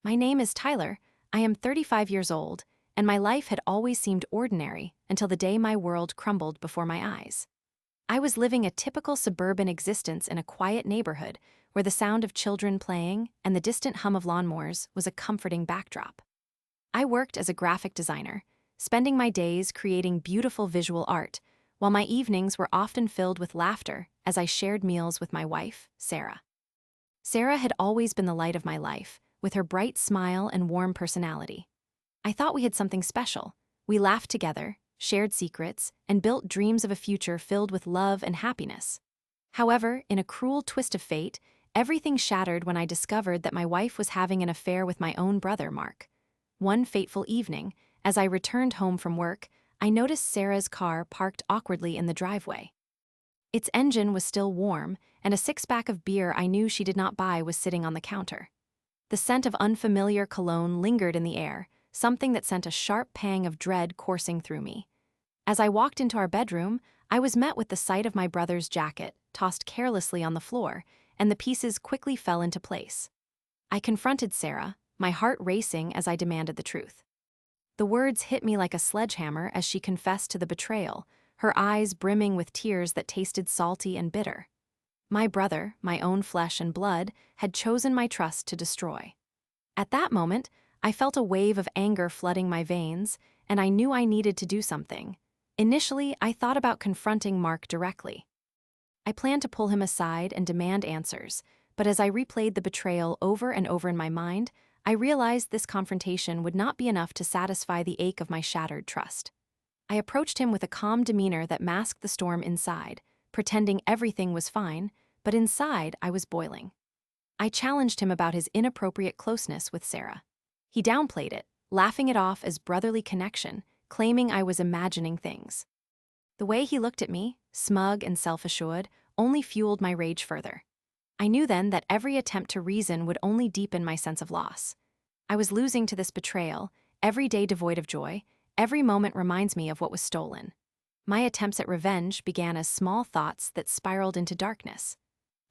My name is Tyler. I am 35 years old, and my life had always seemed ordinary until the day my world crumbled before my eyes. I was living a typical suburban existence in a quiet neighborhood where the sound of children playing and the distant hum of lawnmowers was a comforting backdrop. I worked as a graphic designer, spending my days creating beautiful visual art, while my evenings were often filled with laughter as I shared meals with my wife, Sarah. Sarah had always been the light of my life, with her bright smile and warm personality. I thought we had something special. We laughed together, shared secrets, and built dreams of a future filled with love and happiness. However, in a cruel twist of fate, everything shattered when I discovered that my wife was having an affair with my own brother, Mark. One fateful evening, as I returned home from work, I noticed Sarah's car parked awkwardly in the driveway. Its engine was still warm, and a six-pack of beer I knew she did not buy was sitting on the counter. The scent of unfamiliar cologne lingered in the air, something that sent a sharp pang of dread coursing through me. As I walked into our bedroom, I was met with the sight of my brother's jacket, tossed carelessly on the floor, and the pieces quickly fell into place. I confronted Sarah, my heart racing as I demanded the truth. The words hit me like a sledgehammer as she confessed to the betrayal, her eyes brimming with tears that tasted salty and bitter. My brother, my own flesh and blood, had chosen my trust to destroy. At that moment, I felt a wave of anger flooding my veins, and I knew I needed to do something. Initially, I thought about confronting Mark directly. I planned to pull him aside and demand answers, but as I replayed the betrayal over and over in my mind, I realized this confrontation would not be enough to satisfy the ache of my shattered trust. I approached him with a calm demeanor that masked the storm inside, pretending everything was fine, but inside I was boiling. I challenged him about his inappropriate closeness with Sarah. He downplayed it, laughing it off as brotherly connection, claiming I was imagining things. The way he looked at me, smug and self-assured, only fueled my rage further. I knew then that every attempt to reason would only deepen my sense of loss. I was losing to this betrayal, every day devoid of joy, every moment reminds me of what was stolen. My attempts at revenge began as small thoughts that spiraled into darkness.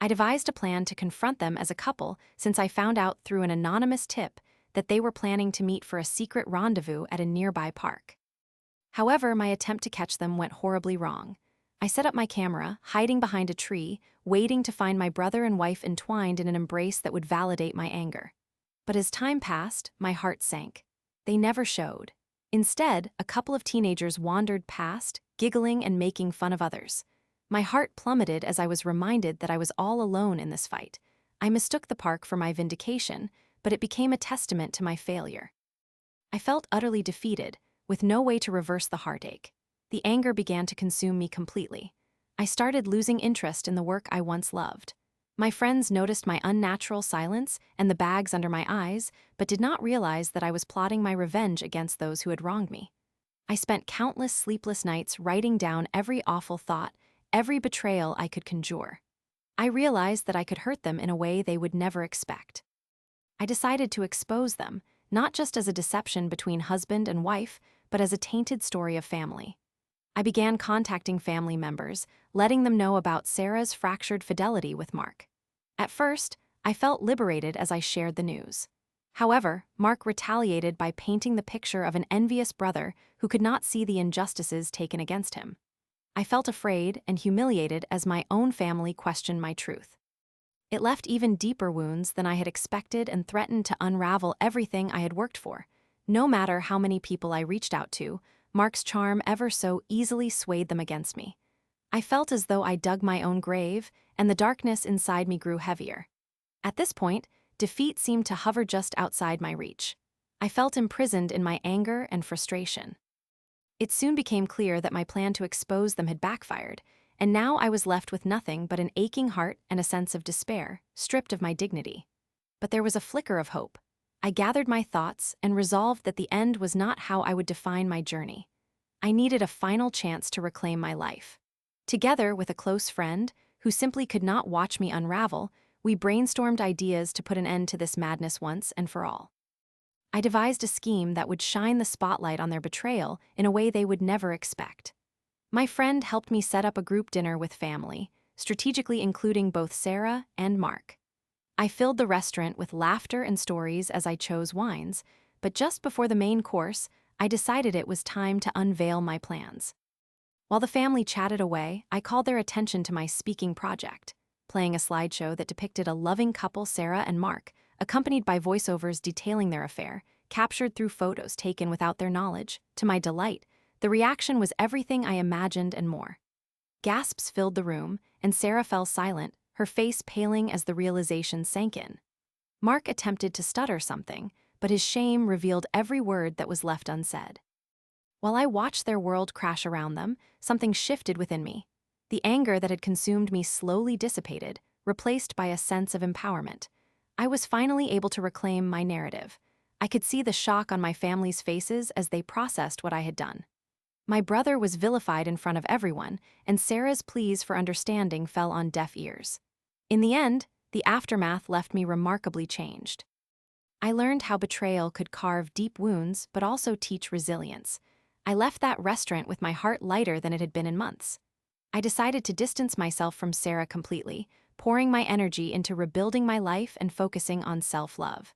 I devised a plan to confront them as a couple since I found out through an anonymous tip that they were planning to meet for a secret rendezvous at a nearby park. However, my attempt to catch them went horribly wrong. I set up my camera, hiding behind a tree, waiting to find my brother and wife entwined in an embrace that would validate my anger. But as time passed, my heart sank. They never showed. Instead, a couple of teenagers wandered past, giggling and making fun of others. My heart plummeted as I was reminded that I was all alone in this fight. I mistook the park for my vindication, but it became a testament to my failure. I felt utterly defeated, with no way to reverse the heartache. The anger began to consume me completely. I started losing interest in the work I once loved. My friends noticed my unnatural silence and the bags under my eyes, but did not realize that I was plotting my revenge against those who had wronged me. I spent countless sleepless nights writing down every awful thought, every betrayal I could conjure. I realized that I could hurt them in a way they would never expect. I decided to expose them, not just as a deception between husband and wife, but as a tainted story of family. I began contacting family members, letting them know about Sarah's fractured fidelity with Mark. At first, I felt liberated as I shared the news. However, Mark retaliated by painting the picture of an envious brother who could not see the injustices taken against him. I felt afraid and humiliated as my own family questioned my truth. It left even deeper wounds than I had expected and threatened to unravel everything I had worked for. No matter how many people I reached out to, Mark's charm ever so easily swayed them against me. I felt as though I dug my own grave, and the darkness inside me grew heavier. At this point, defeat seemed to hover just outside my reach. I felt imprisoned in my anger and frustration. It soon became clear that my plan to expose them had backfired, and now I was left with nothing but an aching heart and a sense of despair, stripped of my dignity. But there was a flicker of hope. I gathered my thoughts and resolved that the end was not how I would define my journey. I needed a final chance to reclaim my life. Together with a close friend, who simply could not watch me unravel, we brainstormed ideas to put an end to this madness once and for all. I devised a scheme that would shine the spotlight on their betrayal in a way they would never expect. My friend helped me set up a group dinner with family, strategically including both Sarah and Mark. I filled the restaurant with laughter and stories as I chose wines, but just before the main course, I decided it was time to unveil my plans. While the family chatted away, I called their attention to my speaking project, playing a slideshow that depicted a loving couple, Sarah and Mark, accompanied by voiceovers detailing their affair, captured through photos taken without their knowledge. To my delight, the reaction was everything I imagined and more. Gasps filled the room, and Sarah fell silent, her face paling as the realization sank in. Mark attempted to stutter something, but his shame revealed every word that was left unsaid. While I watched their world crash around them, something shifted within me. The anger that had consumed me slowly dissipated, replaced by a sense of empowerment. I was finally able to reclaim my narrative. I could see the shock on my family's faces as they processed what I had done. My brother was vilified in front of everyone, and Sarah's pleas for understanding fell on deaf ears. In the end, the aftermath left me remarkably changed. I learned how betrayal could carve deep wounds but also teach resilience. I left that restaurant with my heart lighter than it had been in months. I decided to distance myself from Sarah completely, pouring my energy into rebuilding my life and focusing on self-love.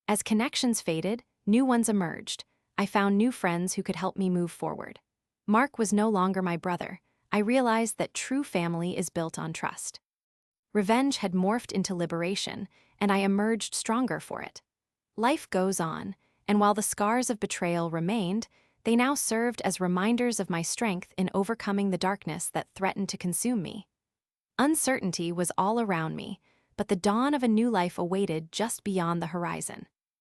As connections faded, new ones emerged. I found new friends who could help me move forward. Mark was no longer my brother. I realized that true family is built on trust. Revenge had morphed into liberation, and I emerged stronger for it. Life goes on, and while the scars of betrayal remained, they now served as reminders of my strength in overcoming the darkness that threatened to consume me. Uncertainty was all around me, but the dawn of a new life awaited just beyond the horizon.